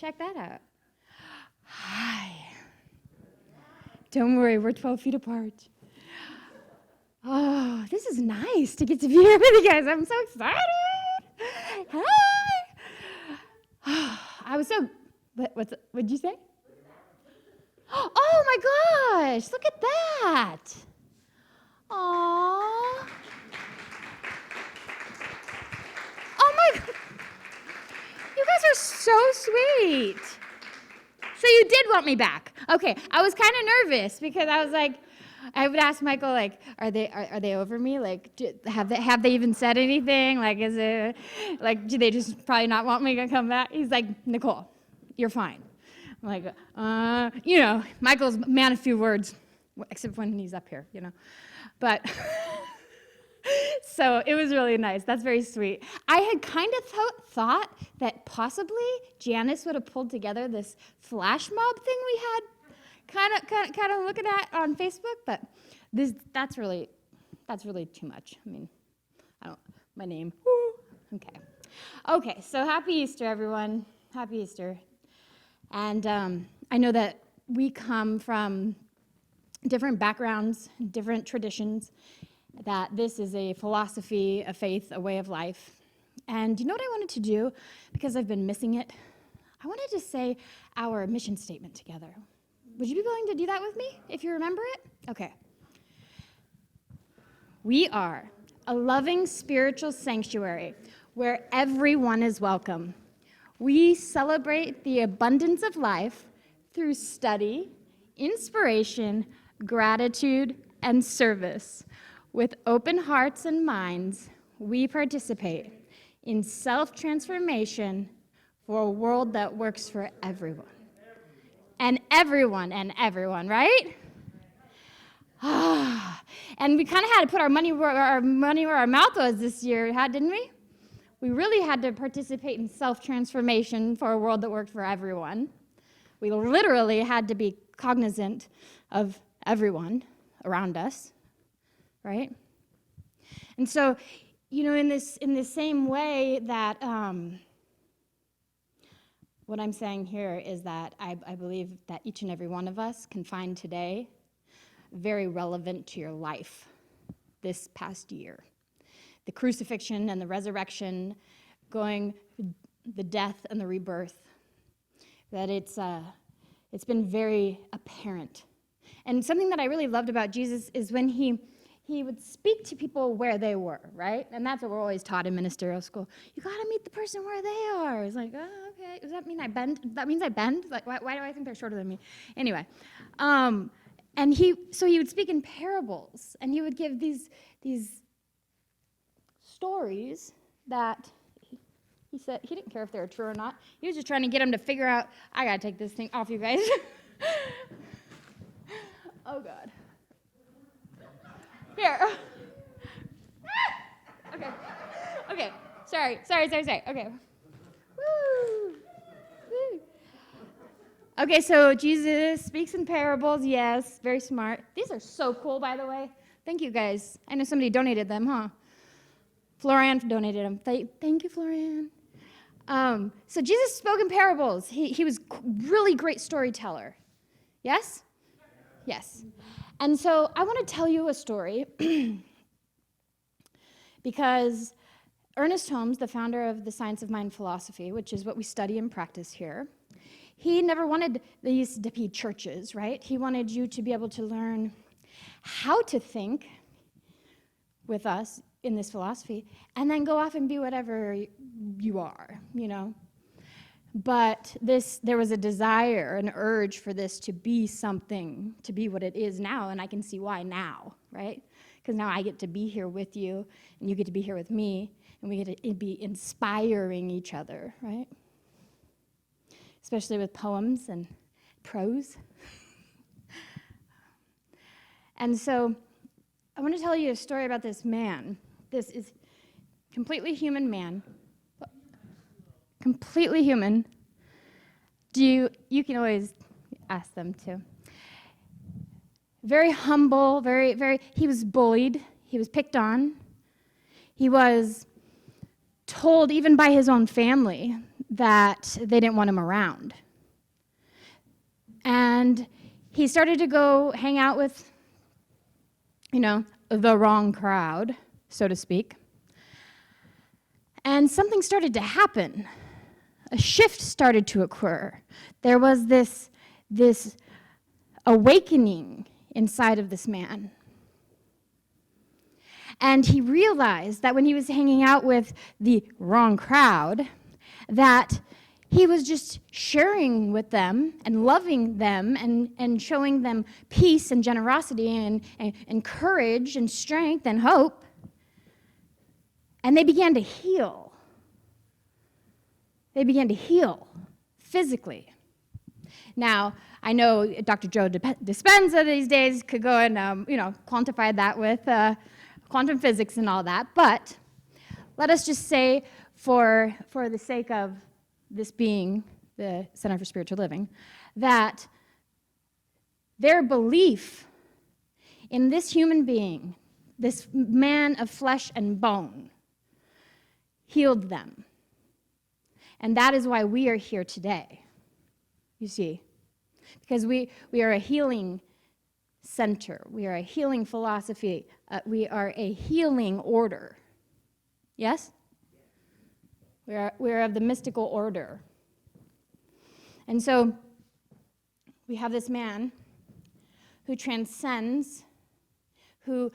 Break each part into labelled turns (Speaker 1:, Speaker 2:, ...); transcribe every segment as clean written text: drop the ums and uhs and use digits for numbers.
Speaker 1: check that out. Hi. Don't worry, we're 12 feet apart. Oh, this is nice to get to be here with you guys. I'm so excited. Hi. I was so, what'd you say? Oh my gosh, look at that. Aww. Oh my God. You guys are so sweet. So you did want me back. Okay, I was kind of nervous because I was like, I would ask Michael, like, are they over me? Like, have they even said anything? Like, is it, like, do they just probably not want me to come back? He's like, Nicole, you're fine. I'm like, Michael's a man of few words, except when he's up here, But, so it was really nice. That's very sweet. I had kind of thought that possibly Janice would have pulled together this flash mob thing we had kind of looking at on Facebook, but that's really too much. I mean, my name. Woo. Okay, so happy Easter, everyone. Happy Easter. And I know that we come from different backgrounds, different traditions, that this is a philosophy, a faith, a way of life. And you know what I wanted to do? Because I've been missing it. I wanted to say our mission statement together. Would you be willing to do that with me, if you remember it? Okay. We are a loving spiritual sanctuary where everyone is welcome. We celebrate the abundance of life through study, inspiration, gratitude, and service. With open hearts and minds, we participate in self-transformation for a world that works for everyone. And everyone, right? And we kind of had to put our money where our mouth was this year, didn't we? We really had to participate in self-transformation for a world that worked for everyone. We literally had to be cognizant of everyone around us, right? And so, in the same way that what I'm saying here is that I believe that each and every one of us can find today very relevant to your life this past year. The crucifixion and the resurrection, the death and the rebirth, that it's been very apparent. And something that I really loved about Jesus is when he would speak to people where they were, right? And that's what we're always taught in ministerial school. You got to meet the person where they are. It's like, oh, okay. Does that mean I bend? That means I bend? Like, why do I think they're shorter than me? Anyway, and he would speak in parables, and he would give these stories that he said he didn't care if they were true or not. He was just trying to get them to figure out, I got to take this thing off, you guys. Oh, God. Here. Okay. Sorry. Okay. Woo. Okay, so Jesus speaks in parables, yes, very smart. These are so cool, by the way. Thank you, guys. I know somebody donated them, huh? Florian donated them. Thank you, Florian. So Jesus spoke in parables. He was really great storyteller. Yes? Yes. And so I want to tell you a story because Ernest Holmes, the founder of the Science of Mind philosophy, which is what we study and practice here, he never wanted these to be churches, right? He wanted you to be able to learn how to think with us in this philosophy and then go off and be whatever you are, But there was a desire, an urge for this to be something, to be what it is now, and I can see why now, right? Because now I get to be here with you, and you get to be here with me, and we get to be inspiring each other, right? Especially with poems and prose. And so I want to tell you a story about this man. This is completely human man. Completely human. You can always ask them to. Very humble, he was bullied, he was picked on. He was told, even by his own family, that they didn't want him around. And he started to go hang out with, the wrong crowd, so to speak. And something started to happen. A shift started to occur. There was this awakening inside of this man. And he realized that when he was hanging out with the wrong crowd, that he was just sharing with them and loving them and showing them peace and generosity and courage and strength and hope. And they began to heal. They began to heal physically. Now, I know Dr. Joe Dispenza these days could go and quantify that with quantum physics and all that, but let us just say, for the sake of this being the Center for Spiritual Living, that their belief in this human being, this man of flesh and bone, healed them. And that is why we are here today, you see. Because we are a healing center. We are a healing philosophy. We are a healing order. Yes? We are of the mystical order. And so we have this man who transcends, who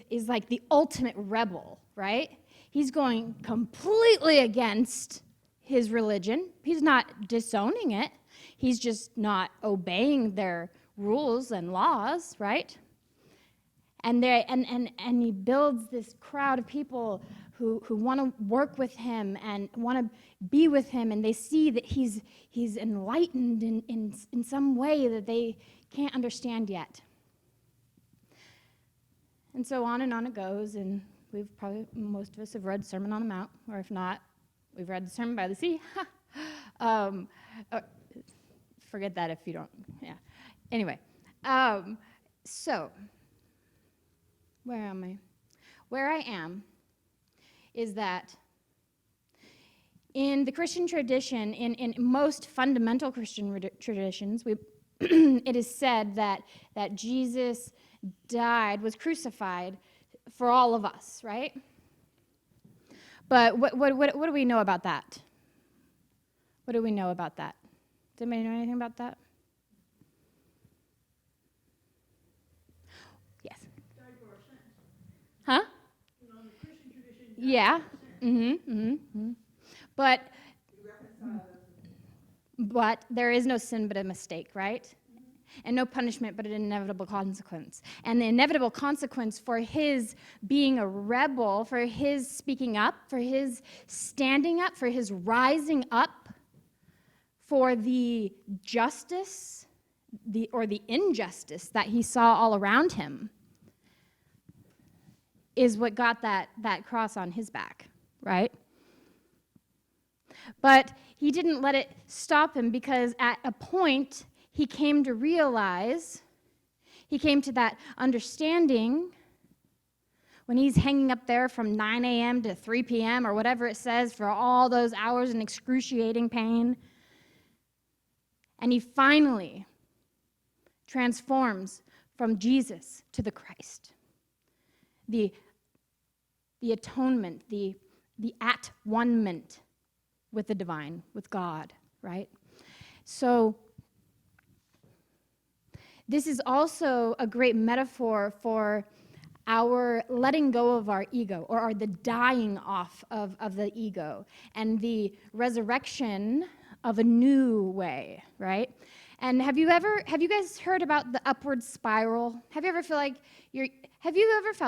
Speaker 1: is like the ultimate rebel, right? He's going completely against his religion. He's not disowning it. He's just not obeying their rules and laws, right? And he builds this crowd of people who want to work with him and want to be with him, and they see that he's enlightened in some way that they can't understand yet. And so on it goes, and most of us have read Sermon on the Mount, or if not, we've read the Sermon by the Sea. Forget that if you don't, yeah. Anyway, so, where am I? Where I am is that in the Christian tradition, in most fundamental Christian traditions, it is said that Jesus died, was crucified for all of us, right? But what do we know about that? What do we know about that? Does anybody know anything about that? Yes. Huh?
Speaker 2: In the Christian tradition.
Speaker 1: Yeah. But there is no sin but a mistake, right? And no punishment but an inevitable consequence. And the inevitable consequence for his being a rebel, for his speaking up, for his standing up, for his rising up, for the justice or the injustice that he saw all around him, is what got that cross on his back, right? But he didn't let it stop him, because at a point he came to realize, he came to that understanding when he's hanging up there from 9 a.m. to 3 p.m. or whatever it says for all those hours in excruciating pain. And he finally transforms from Jesus to the Christ. The atonement, the at-one-ment with the divine, with God, right? So this is also a great metaphor for our letting go of our ego, or the dying off of the ego, and the resurrection of a new way, right? And have you guys heard about the upward spiral? Have you ever felt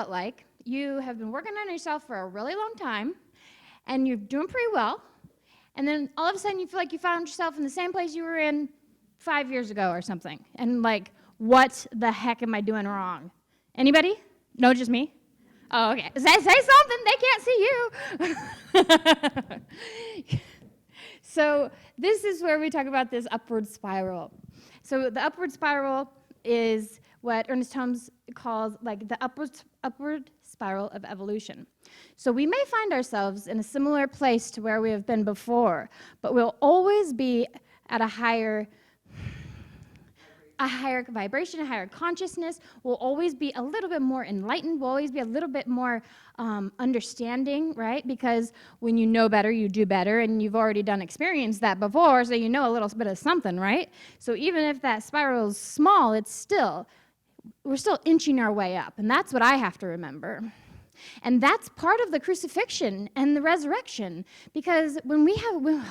Speaker 1: like you have been working on yourself for a really long time, and you're doing pretty well, and then all of a sudden you feel like you found yourself in the same place you were in 5 years ago or something, and like, what the heck am I doing wrong? Anybody? No, just me? Oh, okay. Say something, they can't see you. So this is where we talk about this upward spiral. So the upward spiral is what Ernest Holmes calls like the upward spiral of evolution. So we may find ourselves in a similar place to where we have been before, but we'll always be at a higher vibration, a higher consciousness. We'll always be a little bit more enlightened. We'll always be a little bit more understanding, right? Because when you know better, you do better, and you've already experienced that before, so you know a little bit of something, right? So even if that spiral is small, we're still inching our way up, and that's what I have to remember. And that's part of the crucifixion and the resurrection, because when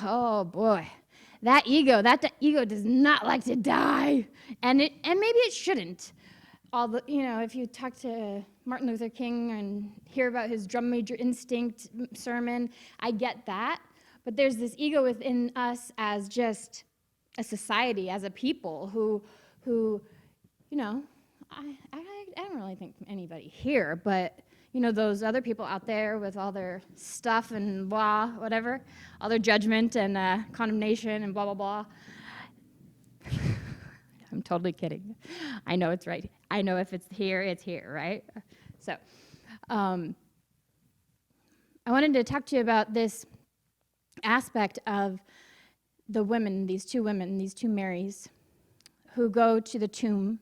Speaker 1: oh boy, that ego does not like to die, and maybe it shouldn't. If you talk to Martin Luther King and hear about his drum major instinct sermon, I get that. But there's this ego within us as just a society, as a people who I don't really think anybody here, but those other people out there with all their stuff and blah, whatever, all their judgment and condemnation and blah, blah, blah. I'm totally kidding. I know it's right. I know if it's here, right? So I wanted to talk to you about this aspect of the women, these two Marys, who go to the tomb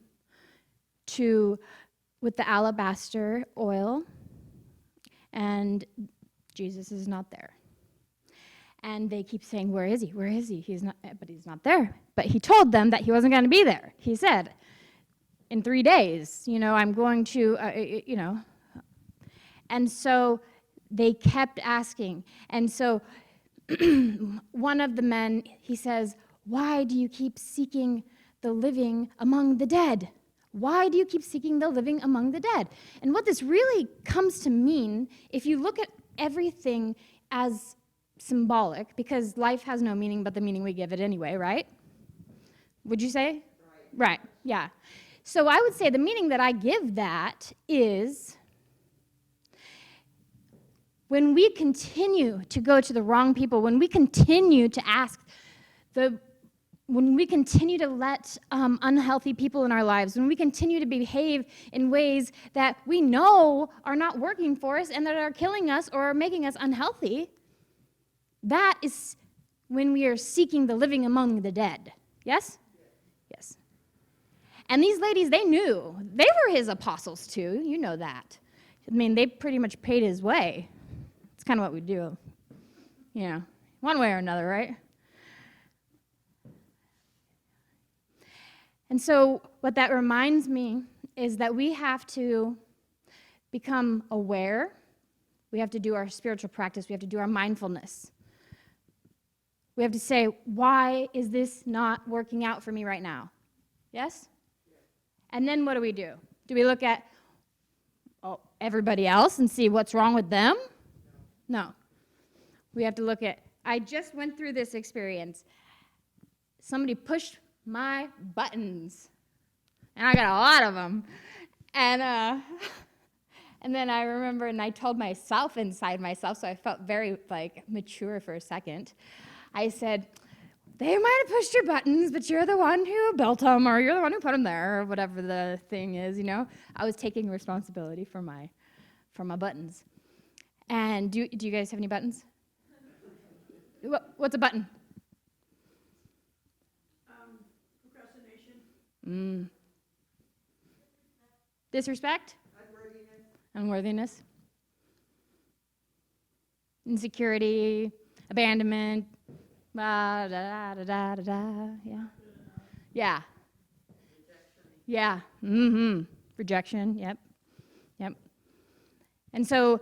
Speaker 1: with the alabaster oil, and Jesus is not there. And they keep saying, where is he? Where is he? He's not there. But he told them that he wasn't going to be there. He said, in 3 days, I'm going to, And so they kept asking. And so one of the men, he says, why do you keep seeking the living among the dead? Why do you keep seeking the living among the dead? And what this really comes to mean, if you look at everything as symbolic, because life has no meaning but the meaning we give it anyway, right? Would you say? Right, yeah. So I would say the meaning that I give that is when we continue to go to the wrong people, when we continue to when we continue to let unhealthy people in our lives, when we continue to behave in ways that we know are not working for us and that are killing us or making us unhealthy, that is when we are seeking the living among the dead. Yes? Yes. And these ladies, they knew. They were his apostles too. You know that. I mean, they pretty much paid his way. It's kind of what we do. One way or another, right? And so what that reminds me is that we have to become aware. We have to do our spiritual practice. We have to do our mindfulness. We have to say, why is this not working out for me right now? Yes? And then what do? Do we look at everybody else and see what's wrong with them? No. We have to look at, I just went through this experience. Somebody pushed my buttons, and I got a lot of them. And then I remember, and I told myself inside myself, so I felt very mature for a second. I said, they might have pushed your buttons, but you're the one who built them, or you're the one who put them there, or whatever the thing is, I was taking responsibility for my buttons. And do you guys have any buttons? What's a button? Procrastination. Disrespect? Unworthiness. Insecurity, abandonment, da da da da da da. Yeah. Yeah. Yeah. Mm-hmm. Rejection. Yep. And so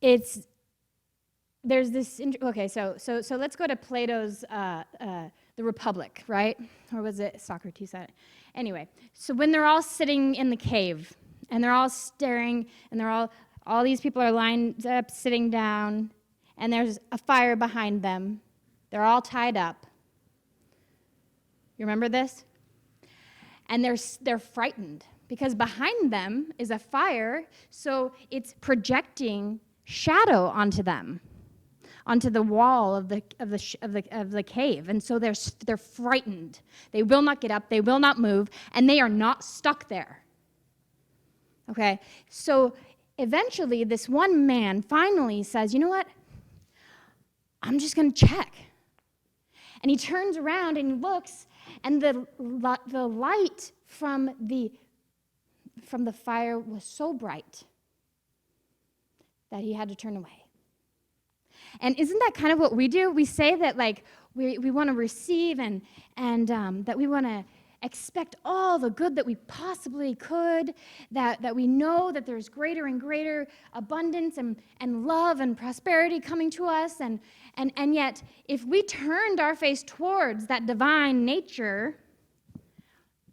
Speaker 1: there's this. Okay. So let's go to Plato's The Republic, right? Or was it Socrates? Anyway. So when they're all sitting in the cave and they're all staring and all these people are lined up, sitting down, and there's a fire behind them. They're all tied up. You remember this? And they're frightened because behind them is a fire, so it's projecting shadow onto them. onto the wall of the cave. And so they're frightened. They will not get up, they will not move, and they are not stuck there. Okay? So eventually this one man finally says, "You know what? I'm just going to check." And he turns around and he looks, and the light from the fire was so bright that he had to turn away. And isn't that kind of what we do? We say that like we want to receive and that we want to expect all the good that we possibly could, that we know that there's greater and greater abundance and love and prosperity coming to us. And yet, if we turned our face towards that divine nature,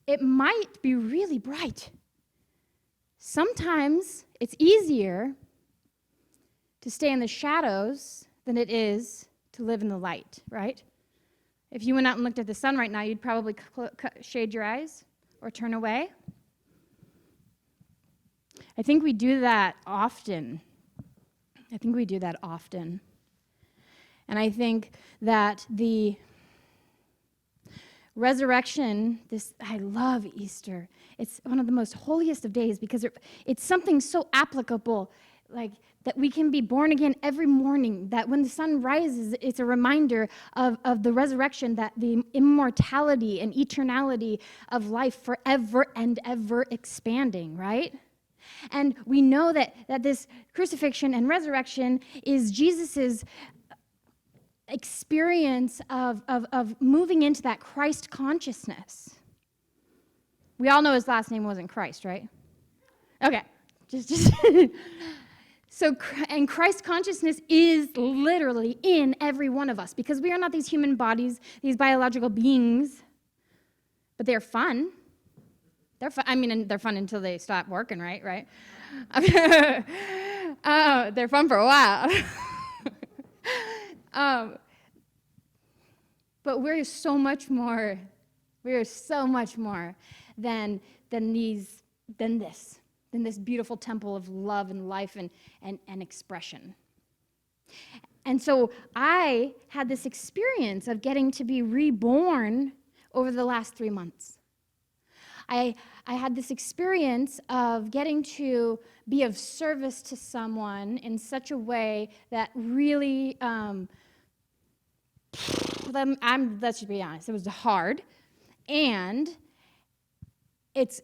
Speaker 1: it might be really bright. Sometimes it's easier to stay in the shadows than it is to live in the light, right? If you went out and looked at the sun right now, you'd probably shade your eyes or turn away. I think we do that often. And I think that the resurrection, I love Easter. It's one of the most holiest of days because it's something so applicable, like that we can be born again every morning, that when the sun rises, it's a reminder of the resurrection, that the immortality and eternality of life forever and ever expanding, right? And we know that this crucifixion and resurrection is Jesus's experience of moving into that Christ consciousness. We all know his last name wasn't Christ, right? Okay, just So, and Christ consciousness is literally in every one of us, because we are not these human bodies, these biological beings, but they're fun. They're fun. I mean, they're fun until they stop working, right? They're fun for a while. But we're so much more. We are so much more than this beautiful temple of love and life and expression. And so I had this experience of getting to be reborn over the last 3 months. I had this experience of getting to be of service to someone in such a way that really, let's just be honest, it was hard, and it's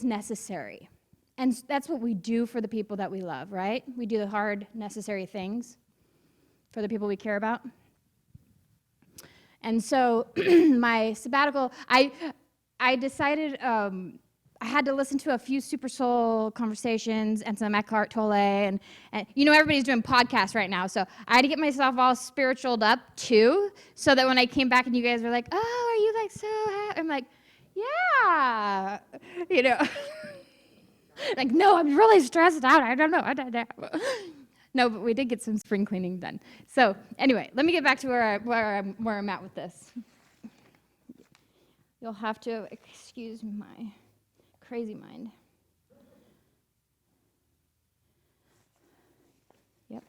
Speaker 1: necessary. And that's what we do for the people that we love, right? We do the hard, necessary things for the people we care about. And so my sabbatical, I decided I had to listen to a few Super Soul conversations and some Eckhart Tolle, and everybody's doing podcasts right now, so I had to get myself all spiritualed up too, so that when I came back and you guys were like, "Oh, are you like so happy?" I'm like, "Yeah," Like, no, I'm really stressed out. I don't know. No, but we did get some spring cleaning done. So anyway, let me get back to where I'm at with this. You'll have to excuse my crazy mind. Yep.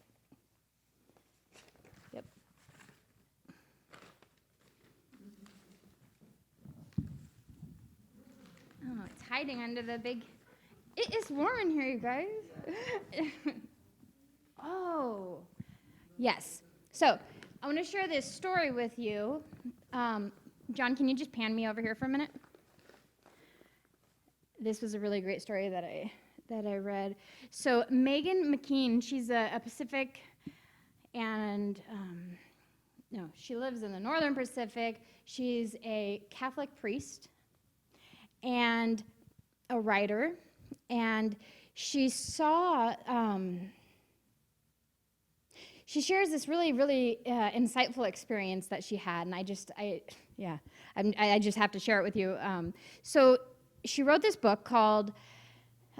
Speaker 1: Oh, it's hiding under the big... It is warm in here, you guys. Oh, yes. So I want to share this story with you. John, can you just pan me over here for a minute? This was a really great story that I read. So Megan McKean, she's a Pacific, and she lives in the Northern Pacific. She's a Catholic priest and a writer. And she saw, she shares this really, really insightful experience that she had, and I just have to share it with you. So she wrote this book called,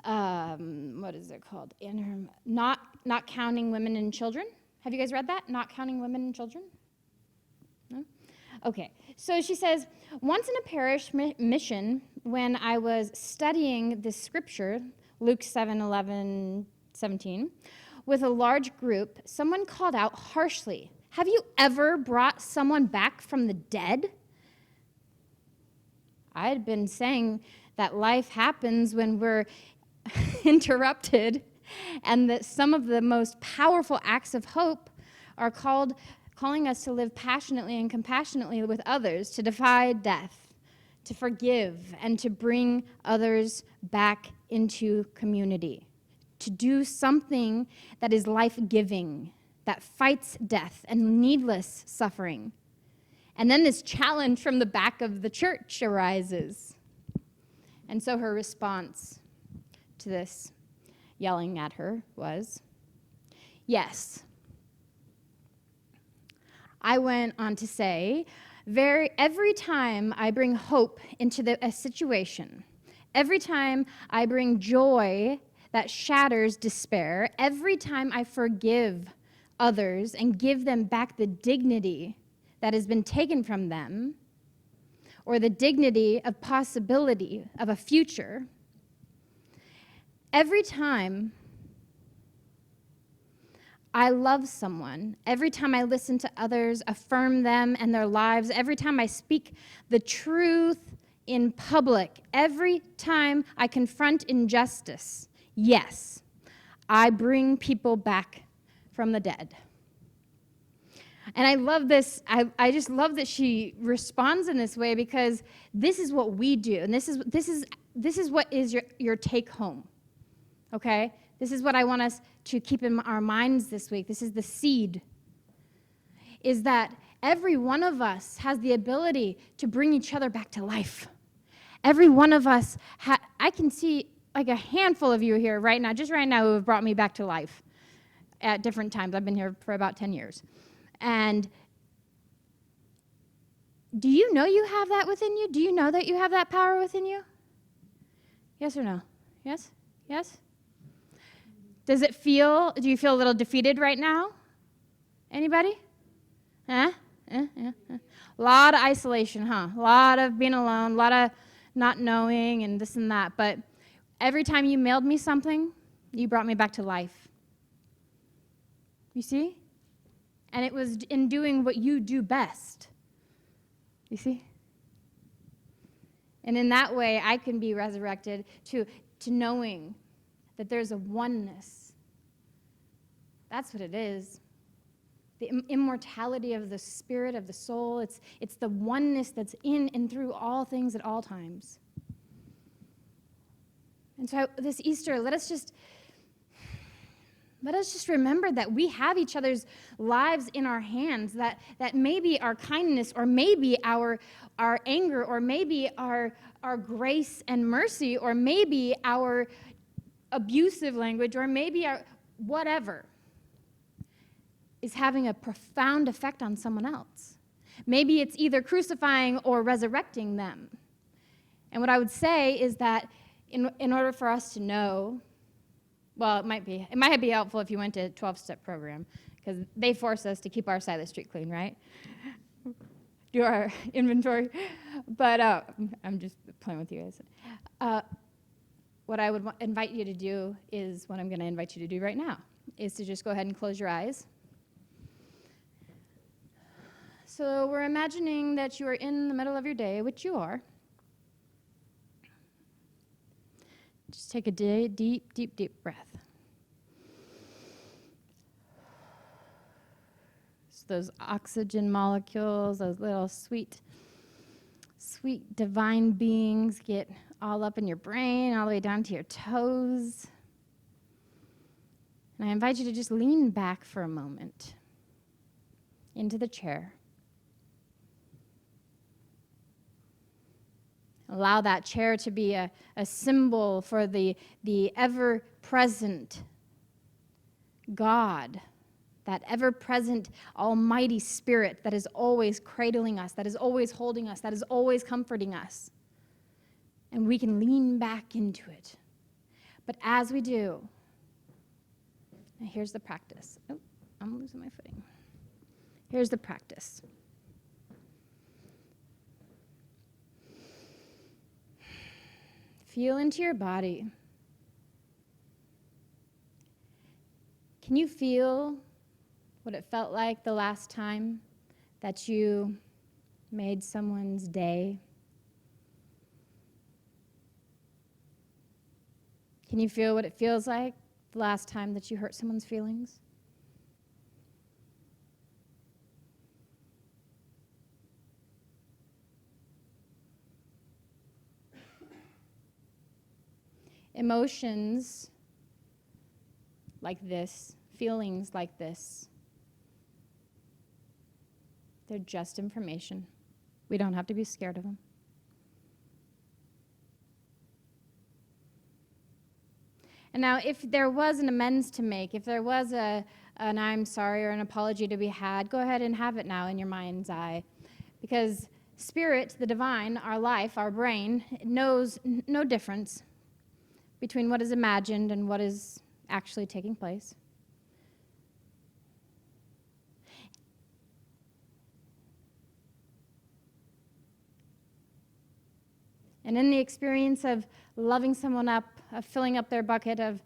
Speaker 1: what is it called? Not Counting Women and Children. Have you guys read that? Not Counting Women and Children? No? Okay. So she says, once in a parish mission, when I was studying this scripture, Luke 7:11, 17, with a large group, someone called out harshly, Have you ever brought someone back from the dead? I had been saying that life happens when we're interrupted, and that some of the most powerful acts of hope are calling us to live passionately and compassionately with others, to defy death, to forgive, and to bring others back into community, to do something that is life-giving, that fights death and needless suffering. And then this challenge from the back of the church arises. And so her response to this yelling at her was, yes. I went on to say, every time I bring hope into a situation, every time I bring joy that shatters despair, every time I forgive others and give them back the dignity that has been taken from them, or the dignity of possibility of a future, every time I love someone, every time I listen to others, affirm them and their lives, every time I speak the truth in public, every time I confront injustice, yes, I bring people back from the dead. And I love this. I just love that she responds in this way, because this is what we do, and this is what is your take home. Okay? This is what I want us to keep in our minds this week. This is the seed. Is that every one of us has the ability to bring each other back to life. Every one of us, I can see like a handful of you here right now, just right now, who have brought me back to life at different times. I've been here for about 10 years. And do you know you have that within you? Do you know that you have that power within you? Yes or no? Yes? Yes? Do you feel a little defeated right now? Anybody? A lot of isolation, huh? A lot of being alone, a lot of not knowing and this and that. But every time you mailed me something, you brought me back to life. You see? And it was in doing what you do best. You see? And in that way, I can be resurrected to knowing that there's a oneness. That's what it is. The immortality of the spirit, of the soul. It's the oneness that's in and through all things at all times. And so this Easter, let us just remember that we have each other's lives in our hands, that maybe our kindness, or maybe our anger, or maybe our grace and mercy, or maybe our abusive language, or maybe our whatever, is having a profound effect on someone else. Maybe it's either crucifying or resurrecting them. And what I would say is that in order for us to know, well, it might be helpful if you went to a 12-step program, because they force us to keep our side of the street clean, right? Do our inventory. But I'm just playing with you guys. What I would invite you to do is what I'm going to invite you to do right now, is to just go ahead and close your eyes. So we're imagining that you are in the middle of your day, which you are. Just take a deep, deep, deep breath. So those oxygen molecules, those little sweet divine beings get all up in your brain, all the way down to your toes. And I invite you to just lean back for a moment into the chair. Allow that chair to be a symbol for the ever-present God, that ever-present almighty spirit that is always cradling us, that is always holding us, that is always comforting us. And we can lean back into it. But as we do, and here's the practice. Oh, I'm losing my footing. Here's the practice. Feel into your body. Can you feel what it felt like the last time that you made someone's day? Can you feel what it feels like the last time that you hurt someone's feelings? Emotions like this, feelings like this, they're just information. We don't have to be scared of them. And now, if there was an amends to make, if there was an I'm sorry or an apology to be had, go ahead and have it now in your mind's eye. Because spirit, the divine, our life, our brain, knows no difference between what is imagined and what is actually taking place. And in the experience of loving someone up, of filling up their bucket, of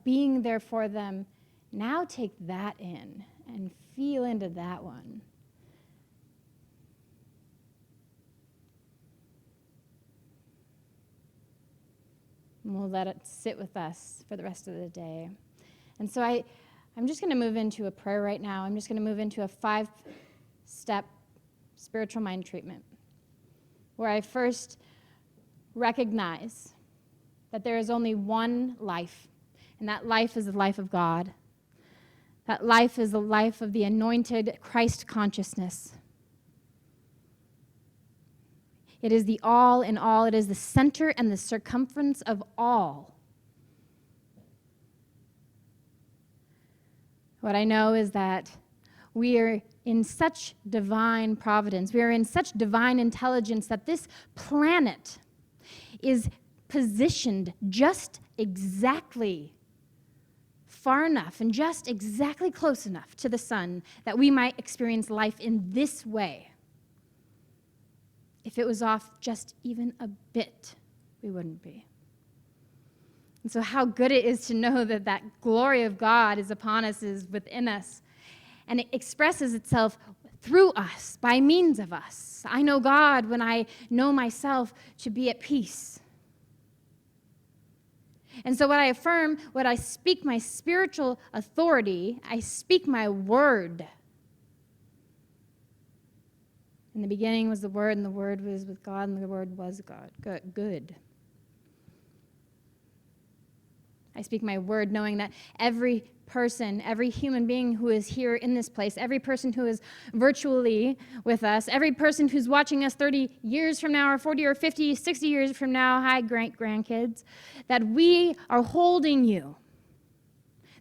Speaker 1: being there for them, now take that in and feel into that one. And we'll let it sit with us for the rest of the day. And so I'm just going to move into a prayer right now. I'm just going to move into a 5-step spiritual mind treatment, where I first recognize that there is only one life, and that life is the life of God. That life is the life of the anointed Christ consciousness. It is the all in all. It is the center and the circumference of all. What I know is that we are in such divine providence, we are in such divine intelligence that this planet is positioned just exactly far enough and just exactly close enough to the sun that we might experience life in this way. If it was off just even a bit, we wouldn't be. And so how good it is to know that that glory of God is upon us, is within us, and it expresses itself through us, by means of us. I know God when I know myself to be at peace. And so what I affirm, what I speak my spiritual authority, I speak my word. In the beginning was the Word, and the Word was with God, and the Word was God. Good. I speak my word knowing that every person, every human being who is here in this place, every person who is virtually with us, every person who's watching us 30 years from now or 40 or 50, 60 years from now, hi, grandkids, that we are holding you,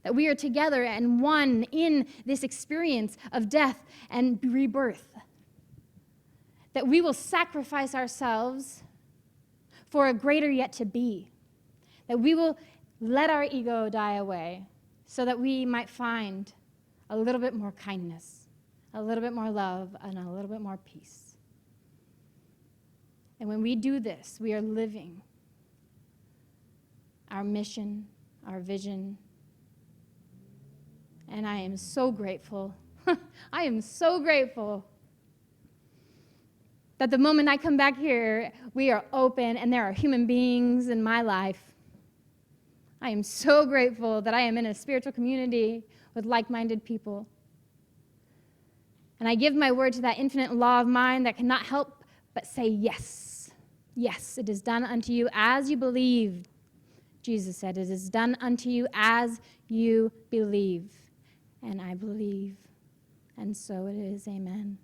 Speaker 1: that we are together and one in this experience of death and rebirth, that we will sacrifice ourselves for a greater yet to be, that we will let our ego die away so that we might find a little bit more kindness, a little bit more love, and a little bit more peace. And when we do this, we are living our mission, our vision. And I am so grateful. I am so grateful that the moment I come back here, we are open and there are human beings in my life. I am so grateful that I am in a spiritual community with like-minded people. And I give my word to that infinite law of mind that cannot help but say yes. Yes, it is done unto you as you believe. Jesus said, it is done unto you as you believe. And I believe. And so it is. Amen.